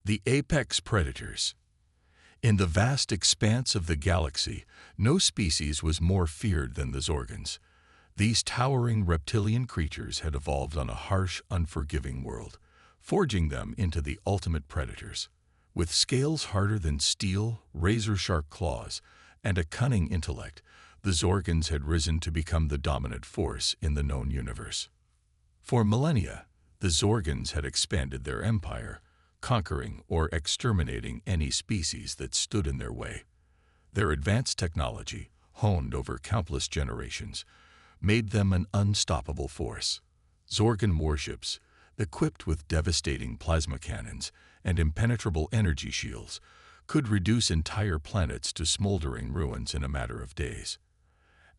The apex predators. In the vast expanse of the galaxy, no species was more feared than the Zorgons. These towering reptilian creatures had evolved on a harsh, unforgiving world, forging them into the ultimate predators. With scales harder than steel, razor-sharp claws, and a cunning intellect, the Zorgons had risen to become the dominant force in the known universe. For millennia, the Zorgons had expanded their empire, conquering or exterminating any species that stood in their way. Their advanced technology, honed over countless generations, made them an unstoppable force. Zorgon warships, equipped with devastating plasma cannons and impenetrable energy shields, could reduce entire planets to smoldering ruins in a matter of days.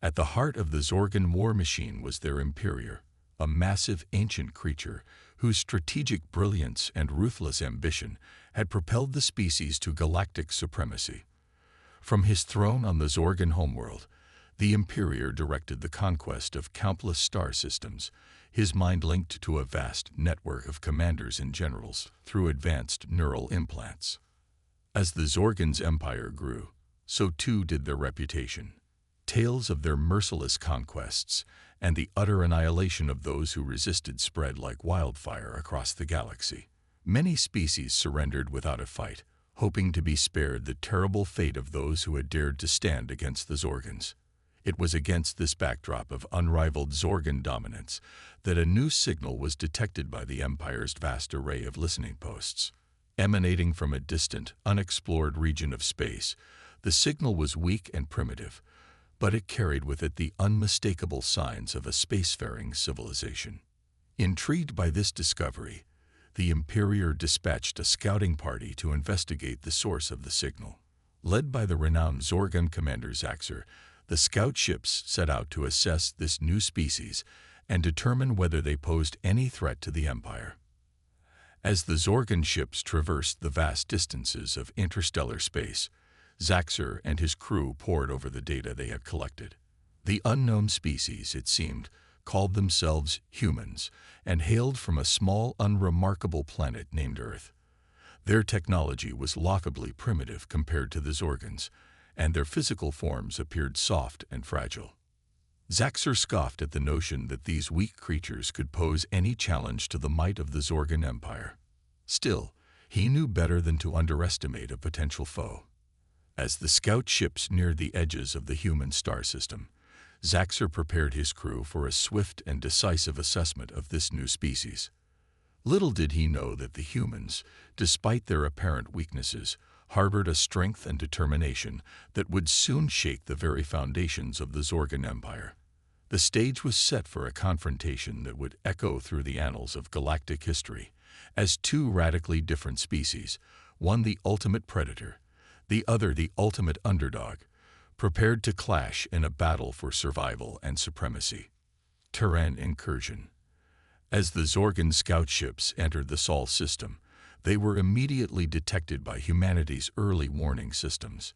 At the heart of the Zorgon war machine was their Imperior, a massive ancient creature whose strategic brilliance and ruthless ambition had propelled the species to galactic supremacy. From his throne on the Zorgon homeworld, the Imperior directed the conquest of countless star systems, his mind linked to a vast network of commanders and generals through advanced neural implants. As the Zorgons' empire grew, so too did their reputation. Tales of their merciless conquests and the utter annihilation of those who resisted spread like wildfire across the galaxy. Many species surrendered without a fight, hoping to be spared the terrible fate of those who had dared to stand against the Zorgons. It was against this backdrop of unrivaled Zorgon dominance that a new signal was detected by the Empire's vast array of listening posts. Emanating from a distant, unexplored region of space, the signal was weak and primitive, but it carried with it the unmistakable signs of a spacefaring civilization. Intrigued by this discovery, the Imperior dispatched a scouting party to investigate the source of the signal. Led by the renowned Zorgon commander Zaxxor, the scout ships set out to assess this new species and determine whether they posed any threat to the Empire. As the Zorgon ships traversed the vast distances of interstellar space, Zaxxor and his crew pored over the data they had collected. The unknown species, it seemed, called themselves humans and hailed from a small, unremarkable planet named Earth. Their technology was laughably primitive compared to the Zorgons, and their physical forms appeared soft and fragile. Zaxxor scoffed at the notion that these weak creatures could pose any challenge to the might of the Zorgon Empire. Still, he knew better than to underestimate a potential foe. As the scout ships neared the edges of the human star system, Zaxxor prepared his crew for a swift and decisive assessment of this new species. Little did he know that the humans, despite their apparent weaknesses, harbored a strength and determination that would soon shake the very foundations of the Zorgon Empire. The stage was set for a confrontation that would echo through the annals of galactic history, as two radically different species, one the ultimate predator, the other the ultimate underdog, prepared to clash in a battle for survival and supremacy. Terran incursion. As the Zorgon scout ships entered the Sol system, they were immediately detected by humanity's early warning systems.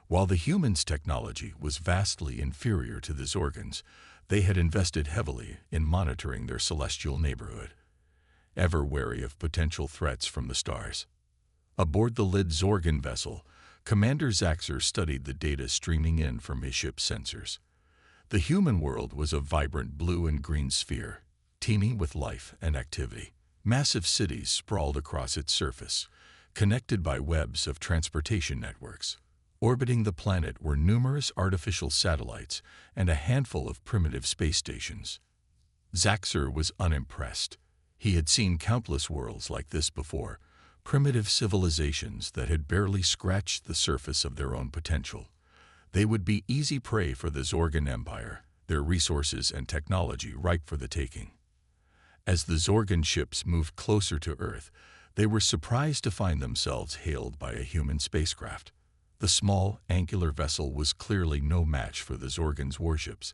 While the humans' technology was vastly inferior to the Zorgons, they had invested heavily in monitoring their celestial neighborhood, ever wary of potential threats from the stars. Aboard the Lid Zorgon vessel, Commander Zaxxor studied the data streaming in from his ship's sensors. The human world was a vibrant blue and green sphere, teeming with life and activity. Massive cities sprawled across its surface, connected by webs of transportation networks. Orbiting the planet were numerous artificial satellites and a handful of primitive space stations. Zaxxor was unimpressed. He had seen countless worlds like this before, primitive civilizations that had barely scratched the surface of their own potential. They would be easy prey for the Zorgon Empire, their resources and technology ripe for the taking. As the Zorgon ships moved closer to Earth, they were surprised to find themselves hailed by a human spacecraft. The small, angular vessel was clearly no match for the Zorgons' warships,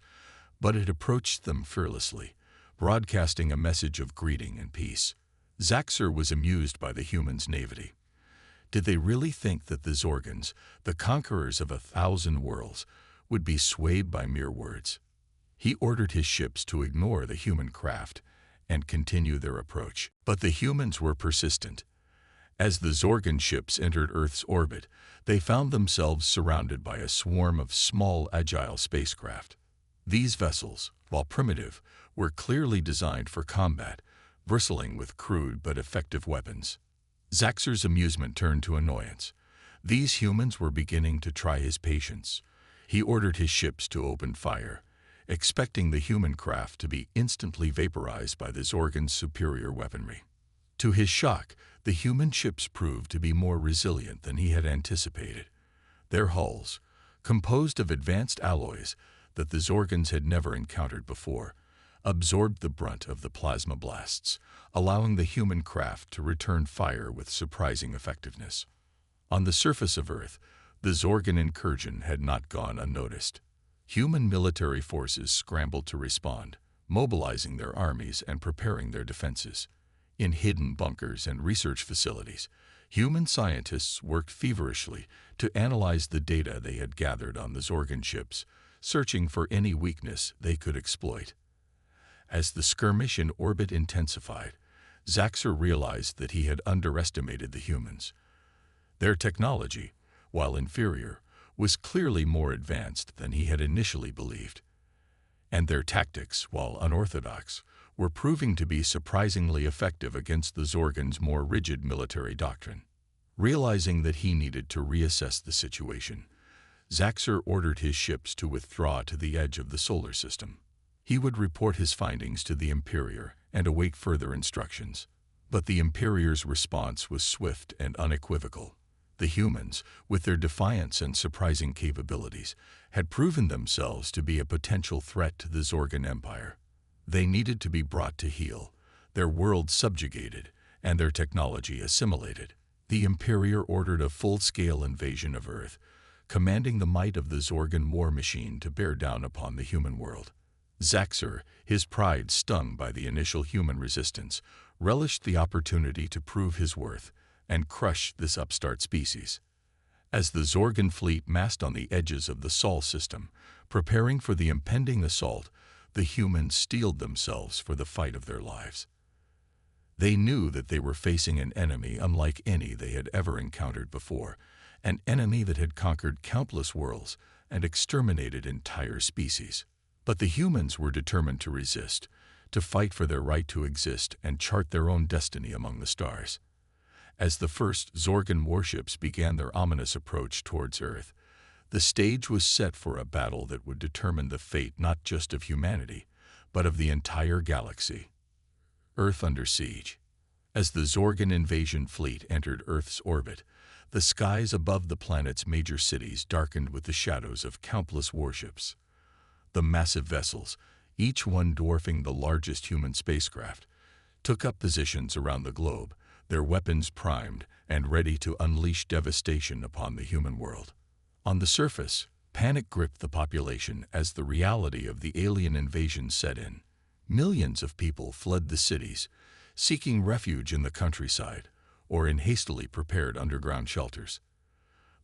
but it approached them fearlessly, broadcasting a message of greeting and peace. Zaxxor was amused by the humans' naivety. Did they really think that the Zorgons, the conquerors of 1,000 worlds, would be swayed by mere words? He ordered his ships to ignore the human craft and continue their approach. But the humans were persistent. As the Zorgon ships entered Earth's orbit, they found themselves surrounded by a swarm of small, agile spacecraft. These vessels, while primitive, were clearly designed for combat, bristling with crude but effective weapons. Zaxxer's amusement turned to annoyance. These humans were beginning to try his patience. He ordered his ships to open fire, expecting the human craft to be instantly vaporized by the Zorgon's superior weaponry. To his shock, the human ships proved to be more resilient than he had anticipated. Their hulls, composed of advanced alloys that the Zorgons had never encountered before, absorbed the brunt of the plasma blasts, allowing the human craft to return fire with surprising effectiveness. On the surface of Earth, the Zorgon incursion had not gone unnoticed. Human military forces scrambled to respond, mobilizing their armies and preparing their defenses. In hidden bunkers and research facilities, human scientists worked feverishly to analyze the data they had gathered on the Zorgon ships, searching for any weakness they could exploit. As the skirmish in orbit intensified, Zaxxer realized that he had underestimated the humans. Their technology, while inferior, was clearly more advanced than he had initially believed. And their tactics, while unorthodox, were proving to be surprisingly effective against the Zorgon's more rigid military doctrine. Realizing that he needed to reassess the situation, Zaxxer ordered his ships to withdraw to the edge of the solar system. He would report his findings to the Imperior and await further instructions. But the Imperior's response was swift and unequivocal. The humans, with their defiance and surprising capabilities, had proven themselves to be a potential threat to the Zorgon Empire. They needed to be brought to heel, their world subjugated, and their technology assimilated. The Imperior ordered a full-scale invasion of Earth, commanding the might of the Zorgon war machine to bear down upon the human world. Zaxxer, his pride stung by the initial human resistance, relished the opportunity to prove his worth and crush this upstart species. As the Zorgon fleet massed on the edges of the Sol system, preparing for the impending assault, the humans steeled themselves for the fight of their lives. They knew that they were facing an enemy unlike any they had ever encountered before, an enemy that had conquered countless worlds and exterminated entire species. But the humans were determined to resist, to fight for their right to exist and chart their own destiny among the stars. As the first Zorgon warships began their ominous approach towards Earth, the stage was set for a battle that would determine the fate not just of humanity, but of the entire galaxy. Earth under siege. As the Zorgon invasion fleet entered Earth's orbit, the skies above the planet's major cities darkened with the shadows of countless warships. The massive vessels, each one dwarfing the largest human spacecraft, took up positions around the globe, their weapons primed and ready to unleash devastation upon the human world. On the surface, panic gripped the population as the reality of the alien invasion set in. Millions of people fled the cities, seeking refuge in the countryside or in hastily prepared underground shelters.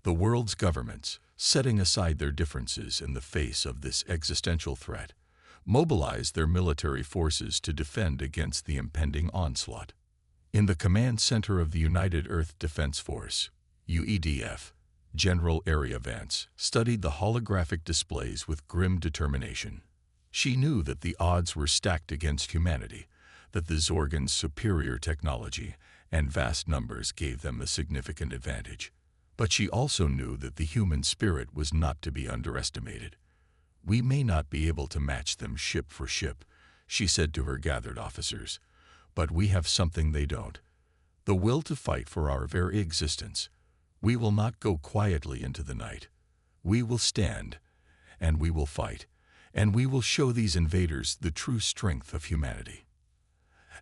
The world's governments, setting aside their differences in the face of this existential threat, mobilized their military forces to defend against the impending onslaught. In the command center of the United Earth Defense Force, UEDF, General Area Vance studied the holographic displays with grim determination. She knew that the odds were stacked against humanity, that the Zorgon's superior technology and vast numbers gave them a significant advantage. But she also knew that the human spirit was not to be underestimated. "We may not be able to match them ship for ship," she said to her gathered officers, "but we have something they don't: the will to fight for our very existence. We will not go quietly into the night. We will stand, and we will fight, and we will show these invaders the true strength of humanity."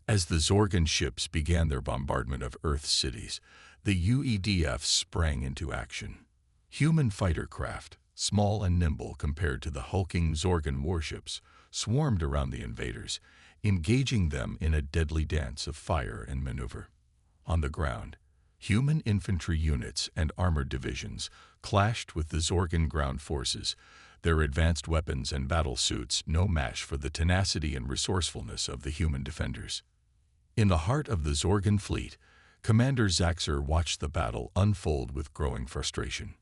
As the Zorgon ships began their bombardment of Earth's cities, the UEDF sprang into action. Human fighter craft, small and nimble compared to the hulking Zorgon warships, swarmed around the invaders, engaging them in a deadly dance of fire and maneuver. On the ground, human infantry units and armored divisions clashed with the Zorgon ground forces, their advanced weapons and battle suits no match for the tenacity and resourcefulness of the human defenders. In the heart of the Zorgon fleet, Commander Zaxxer watched the battle unfold with growing frustration.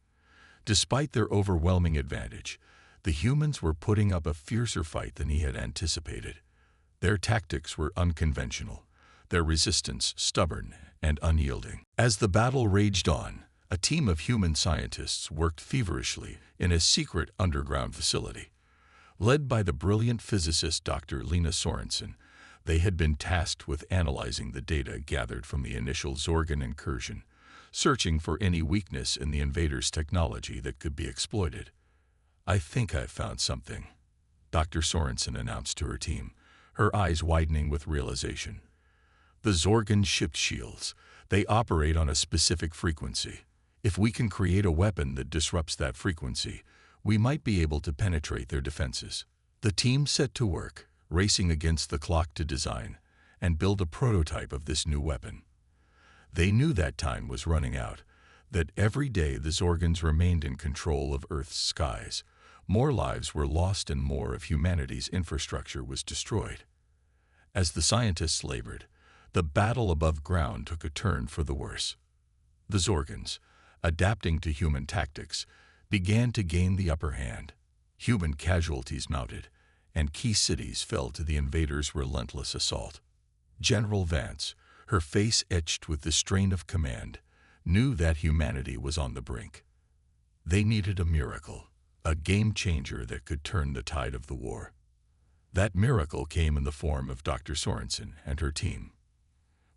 Despite their overwhelming advantage, the humans were putting up a fiercer fight than he had anticipated. Their tactics were unconventional, their resistance stubborn and unyielding. As the battle raged on, a team of human scientists worked feverishly in a secret underground facility. Led by the brilliant physicist Dr. Lena Sorensen, they had been tasked with analyzing the data gathered from the initial Zorgan incursion, searching for any weakness in the invaders' technology that could be exploited. "I think I've found something," Dr. Sorensen announced to her team, her eyes widening with realization. "The Zorgan ship shields. They operate on a specific frequency. If we can create a weapon that disrupts that frequency, we might be able to penetrate their defenses." The team set to work, racing against the clock to design and build a prototype of this new weapon. They knew that time was running out, that every day the Zorgans remained in control of Earth's skies, more lives were lost and more of humanity's infrastructure was destroyed. As the scientists labored, the battle above ground took a turn for the worse. The Zorgans, adapting to human tactics, began to gain the upper hand. Human casualties mounted, and key cities fell to the invaders' relentless assault. General Vance, her face etched with the strain of command, knew that humanity was on the brink. They needed a miracle, a game-changer that could turn the tide of the war. That miracle came in the form of Dr. Sorensen and her team.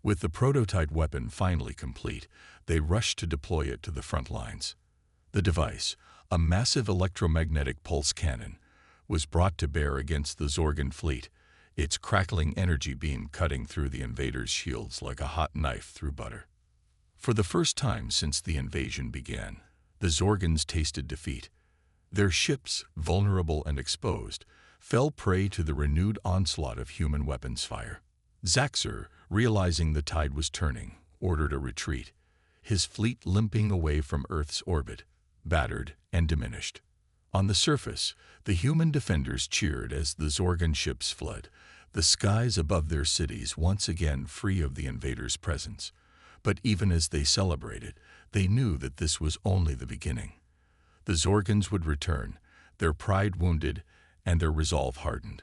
With the prototype weapon finally complete, they rushed to deploy it to the front lines. The device, a massive electromagnetic pulse cannon, was brought to bear against the Zorgan fleet, its crackling energy beam cutting through the invaders' shields like a hot knife through butter. For the first time since the invasion began, the Zorgans tasted defeat. Their ships, vulnerable and exposed, fell prey to the renewed onslaught of human weapons fire. Zaxxer, realizing the tide was turning, ordered a retreat, his fleet limping away from Earth's orbit, battered and diminished. On the surface, the human defenders cheered as the Zorgan ships fled, the skies above their cities once again free of the invaders' presence. But even as they celebrated, they knew that this was only the beginning. The Zorgans would return, their pride wounded and their resolve hardened.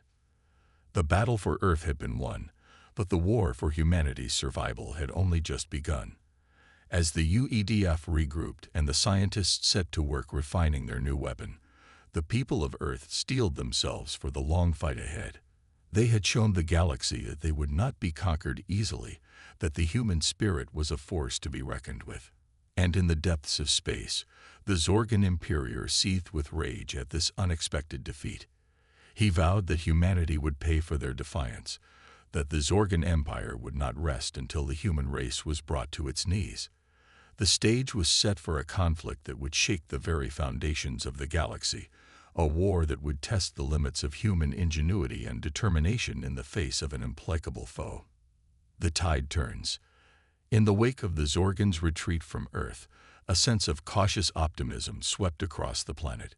The battle for Earth had been won, but the war for humanity's survival had only just begun. As the UEDF regrouped and the scientists set to work refining their new weapon, the people of Earth steeled themselves for the long fight ahead. They had shown the galaxy that they would not be conquered easily, that the human spirit was a force to be reckoned with. And in the depths of space, the Zorgan Imperator seethed with rage at this unexpected defeat. He vowed that humanity would pay for their defiance, that the Zorgan Empire would not rest until the human race was brought to its knees. The stage was set for a conflict that would shake the very foundations of the galaxy, a war that would test the limits of human ingenuity and determination in the face of an implacable foe. The tide turns. In the wake of the Zorgans' retreat from Earth, a sense of cautious optimism swept across the planet.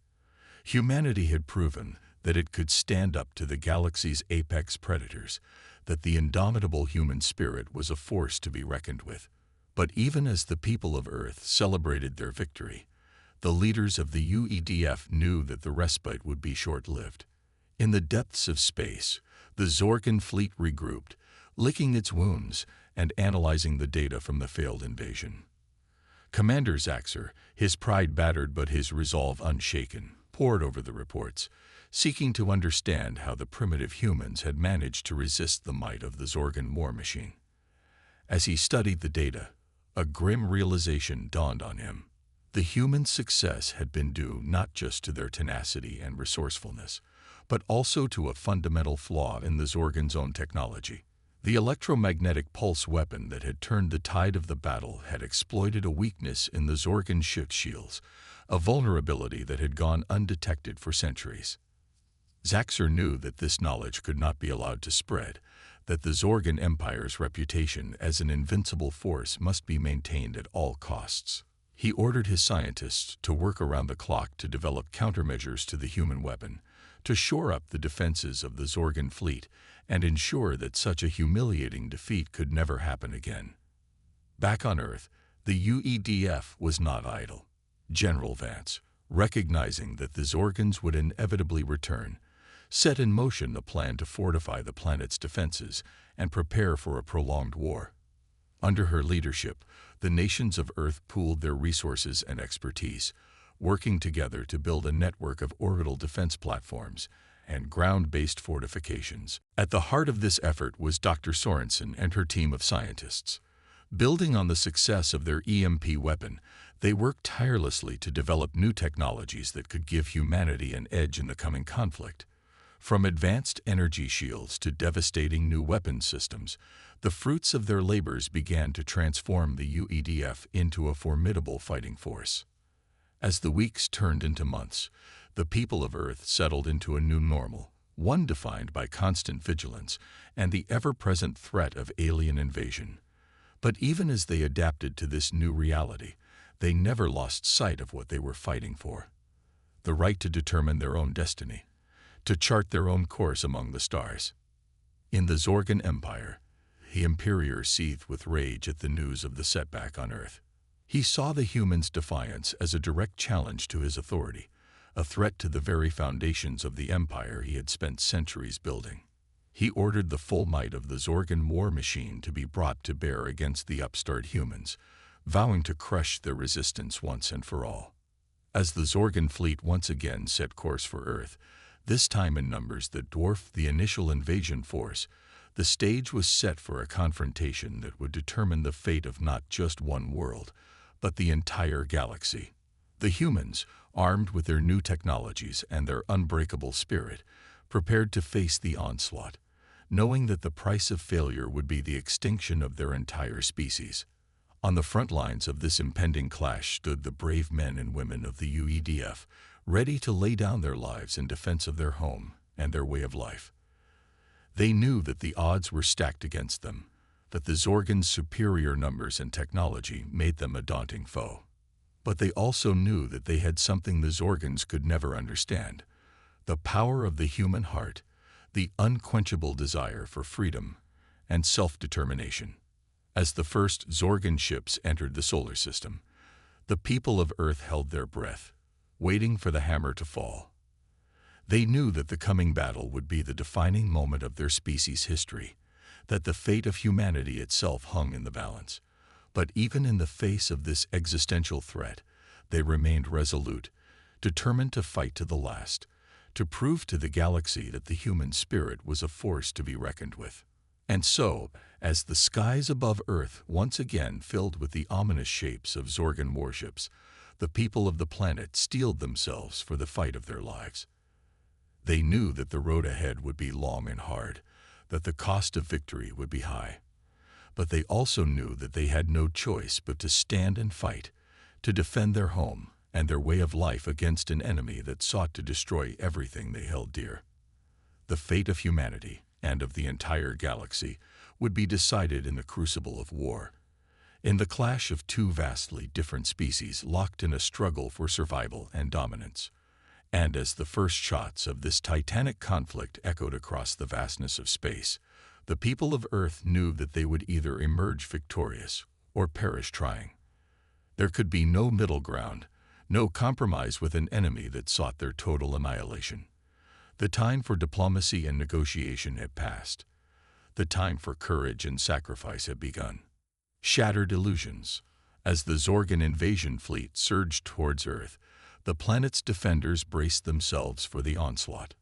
Humanity had proven that it could stand up to the galaxy's apex predators, that the indomitable human spirit was a force to be reckoned with. But even as the people of Earth celebrated their victory, the leaders of the UEDF knew that the respite would be short-lived. In the depths of space, the Zorgan fleet regrouped, licking its wounds and analyzing the data from the failed invasion. Commander Zaxxer, his pride battered but his resolve unshaken, pored over the reports, seeking to understand how the primitive humans had managed to resist the might of the Zorgan war machine. As he studied the data, a grim realization dawned on him. The human success had been due not just to their tenacity and resourcefulness, but also to a fundamental flaw in the Zorgan's own technology. The electromagnetic pulse weapon that had turned the tide of the battle had exploited a weakness in the Zorgan ship shields, a vulnerability that had gone undetected for centuries. Zaxxer knew that this knowledge could not be allowed to spread, that the Zorgan Empire's reputation as an invincible force must be maintained at all costs. He ordered his scientists to work around the clock to develop countermeasures to the human weapon, to shore up the defenses of the Zorgan fleet and ensure that such a humiliating defeat could never happen again. Back on Earth, the UEDF was not idle. General Vance, recognizing that the Zorgans would inevitably return, set in motion a plan to fortify the planet's defenses and prepare for a prolonged war. Under her leadership, the nations of Earth pooled their resources and expertise, working together to build a network of orbital defense platforms and ground-based fortifications. At the heart of this effort was Dr. Sorensen and her team of scientists. Building on the success of their EMP weapon, they worked tirelessly to develop new technologies that could give humanity an edge in the coming conflict. From advanced energy shields to devastating new weapons systems, the fruits of their labors began to transform the UEDF into a formidable fighting force. As the weeks turned into months, the people of Earth settled into a new normal, one defined by constant vigilance and the ever-present threat of alien invasion. But even as they adapted to this new reality, they never lost sight of what they were fighting for: the right to determine their own destiny, to chart their own course among the stars. In the Zorgan Empire, the Imperator seethed with rage at the news of the setback on Earth. He saw the humans' defiance as a direct challenge to his authority, a threat to the very foundations of the empire he had spent centuries building. He ordered the full might of the Zorgan war machine to be brought to bear against the upstart humans, vowing to crush their resistance once and for all. As the Zorgan fleet once again set course for Earth, this time in numbers that dwarfed the initial invasion force, the stage was set for a confrontation that would determine the fate of not just one world, but the entire galaxy. The humans, armed with their new technologies and their unbreakable spirit, prepared to face the onslaught, knowing that the price of failure would be the extinction of their entire species. On the front lines of this impending clash stood the brave men and women of the UEDF, ready to lay down their lives in defense of their home and their way of life. They knew that the odds were stacked against them, that the Zorgans' superior numbers and technology made them a daunting foe. But they also knew that they had something the Zorgans could never understand: the power of the human heart, the unquenchable desire for freedom and self-determination. As the first Zorgan ships entered the solar system, the people of Earth held their breath, waiting for the hammer to fall. They knew that the coming battle would be the defining moment of their species' history, that the fate of humanity itself hung in the balance. But even in the face of this existential threat, they remained resolute, determined to fight to the last, to prove to the galaxy that the human spirit was a force to be reckoned with. And so, as the skies above Earth once again filled with the ominous shapes of Zorgan warships, the people of the planet steeled themselves for the fight of their lives. They knew that the road ahead would be long and hard, that the cost of victory would be high. But they also knew that they had no choice but to stand and fight, to defend their home and their way of life against an enemy that sought to destroy everything they held dear. The fate of humanity and of the entire galaxy would be decided in the crucible of war, in the clash of two vastly different species locked in a struggle for survival and dominance. And as the first shots of this titanic conflict echoed across the vastness of space, the people of Earth knew that they would either emerge victorious or perish trying. There could be no middle ground, no compromise with an enemy that sought their total annihilation. The time for diplomacy and negotiation had passed. The time for courage and sacrifice had begun. Shattered illusions. As the Zorgan invasion fleet surged towards Earth, the planet's defenders braced themselves for the onslaught.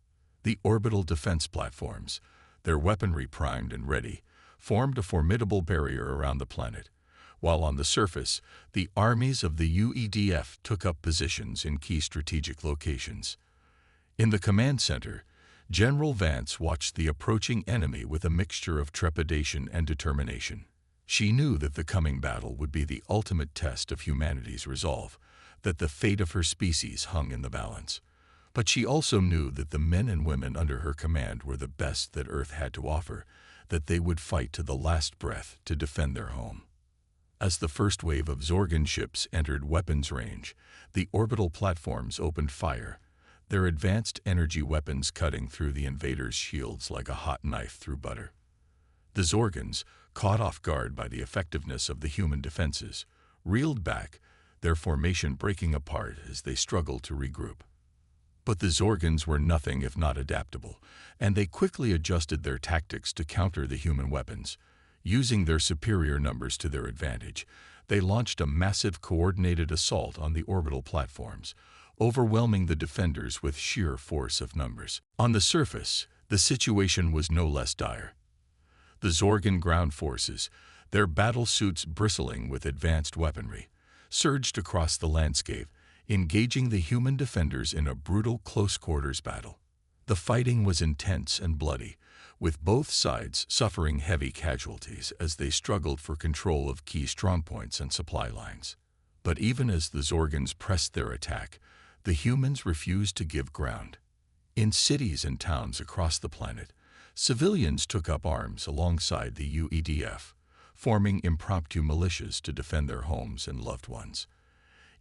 The orbital defense platforms, their weaponry primed and ready, formed a formidable barrier around the planet, while on the surface, the armies of the UEDF took up positions in key strategic locations. In the command center, General Vance watched the approaching enemy with a mixture of trepidation and determination. She knew that the coming battle would be the ultimate test of humanity's resolve, that the fate of her species hung in the balance. But she also knew that the men and women under her command were the best that Earth had to offer, that they would fight to the last breath to defend their home. As the first wave of Zorgan ships entered weapons range, the orbital platforms opened fire, their advanced energy weapons cutting through the invaders' shields like a hot knife through butter. The Zorgans, caught off guard by the effectiveness of the human defenses, reeled back, their formation breaking apart as they struggled to regroup. But the Zorgans were nothing if not adaptable, and they quickly adjusted their tactics to counter the human weapons. Using their superior numbers to their advantage, they launched a massive coordinated assault on the orbital platforms, overwhelming the defenders with sheer force of numbers. On the surface, the situation was no less dire. The Zorgan ground forces, their battle suits bristling with advanced weaponry, surged across the landscape, engaging the human defenders in a brutal close-quarters battle. The fighting was intense and bloody, with both sides suffering heavy casualties as they struggled for control of key strongpoints and supply lines. But even as the Zorgans pressed their attack, the humans refused to give ground. In cities and towns across the planet, civilians took up arms alongside the UEDF, forming impromptu militias to defend their homes and loved ones.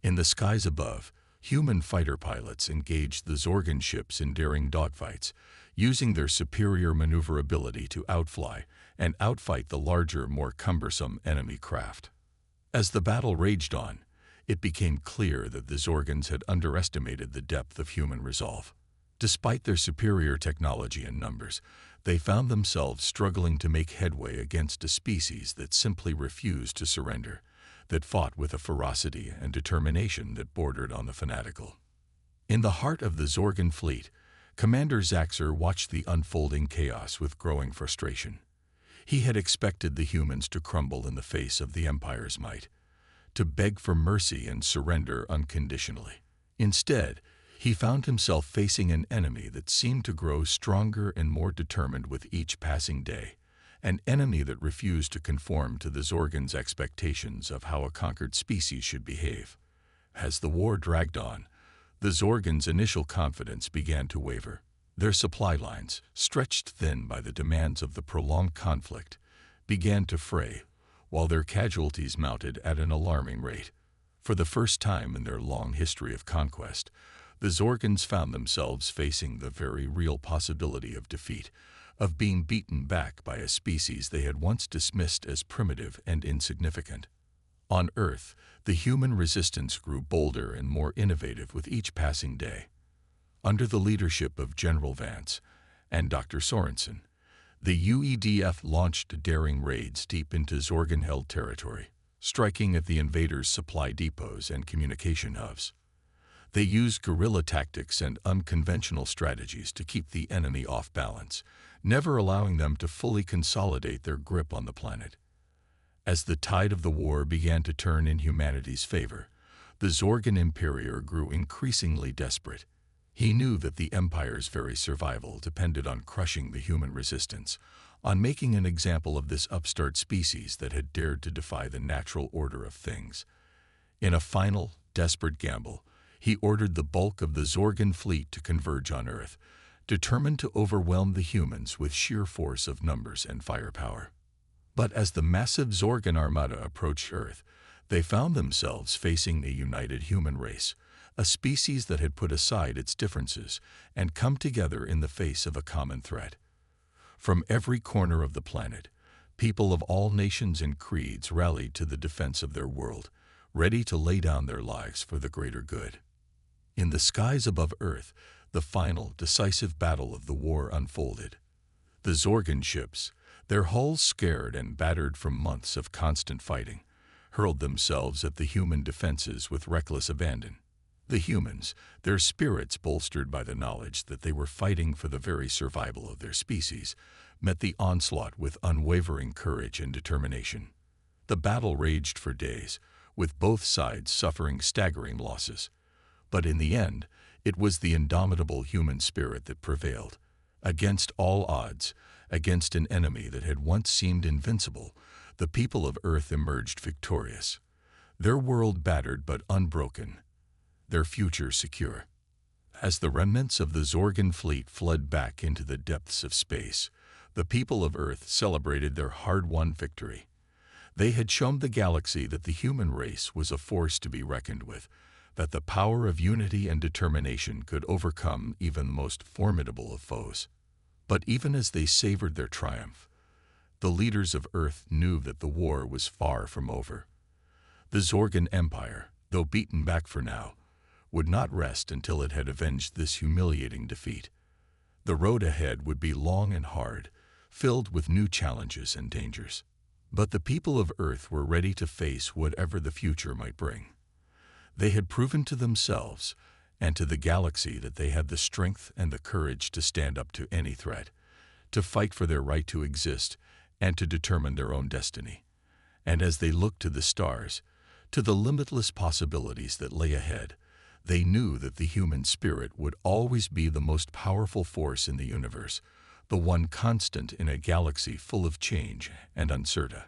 In the skies above, human fighter pilots engaged the Zorgan ships in daring dogfights, using their superior maneuverability to outfly and outfight the larger, more cumbersome enemy craft. As the battle raged on, it became clear that the Zorgans had underestimated the depth of human resolve. Despite their superior technology and numbers, they found themselves struggling to make headway against a species that simply refused to surrender, that fought with a ferocity and determination that bordered on the fanatical. In the heart of the Zorgan fleet, Commander Zaxxer watched the unfolding chaos with growing frustration. He had expected the humans to crumble in the face of the Empire's might, to beg for mercy and surrender unconditionally. Instead, he found himself facing an enemy that seemed to grow stronger and more determined with each passing day, an enemy that refused to conform to the Zorgans' expectations of how a conquered species should behave. As the war dragged on, the Zorgans' initial confidence began to waver. Their supply lines, stretched thin by the demands of the prolonged conflict, began to fray, while their casualties mounted at an alarming rate. For the first time in their long history of conquest, the Zorgans found themselves facing the very real possibility of defeat, of being beaten back by a species they had once dismissed as primitive and insignificant. On Earth, the human resistance grew bolder and more innovative with each passing day. Under the leadership of General Vance and Dr. Sorensen, the UEDF launched daring raids deep into Zorgan-held territory, striking at the invaders' supply depots and communication hubs. They used guerrilla tactics and unconventional strategies to keep the enemy off balance, never allowing them to fully consolidate their grip on the planet. As the tide of the war began to turn in humanity's favor, the Zorgan Imperator grew increasingly desperate. He knew that the Empire's very survival depended on crushing the human resistance, on making an example of this upstart species that had dared to defy the natural order of things. In a final, desperate gamble, he ordered the bulk of the Zorgan fleet to converge on Earth, determined to overwhelm the humans with sheer force of numbers and firepower. But as the massive Zorgan armada approached Earth, they found themselves facing a united human race, a species that had put aside its differences and come together in the face of a common threat. From every corner of the planet, people of all nations and creeds rallied to the defense of their world, ready to lay down their lives for the greater good. In the skies above Earth, the final, decisive battle of the war unfolded. The Zorgan ships, their hulls scarred and battered from months of constant fighting, hurled themselves at the human defenses with reckless abandon. The humans, their spirits bolstered by the knowledge that they were fighting for the very survival of their species, met the onslaught with unwavering courage and determination. The battle raged for days, with both sides suffering staggering losses. But in the end, it was the indomitable human spirit that prevailed. Against all odds, against an enemy that had once seemed invincible, the people of Earth emerged victorious. Their world battered but unbroken, their future secure. As the remnants of the Zorgan fleet fled back into the depths of space, the people of Earth celebrated their hard-won victory. They had shown the galaxy that the human race was a force to be reckoned with, that the power of unity and determination could overcome even the most formidable of foes. But even as they savored their triumph, the leaders of Earth knew that the war was far from over. The Zorgan Empire, though beaten back for now, would not rest until it had avenged this humiliating defeat. The road ahead would be long and hard, filled with new challenges and dangers. But the people of Earth were ready to face whatever the future might bring. They had proven to themselves and to the galaxy that they had the strength and the courage to stand up to any threat, to fight for their right to exist and to determine their own destiny. And as they looked to the stars, to the limitless possibilities that lay ahead, they knew that the human spirit would always be the most powerful force in the universe, the one constant in a galaxy full of change and uncertainty.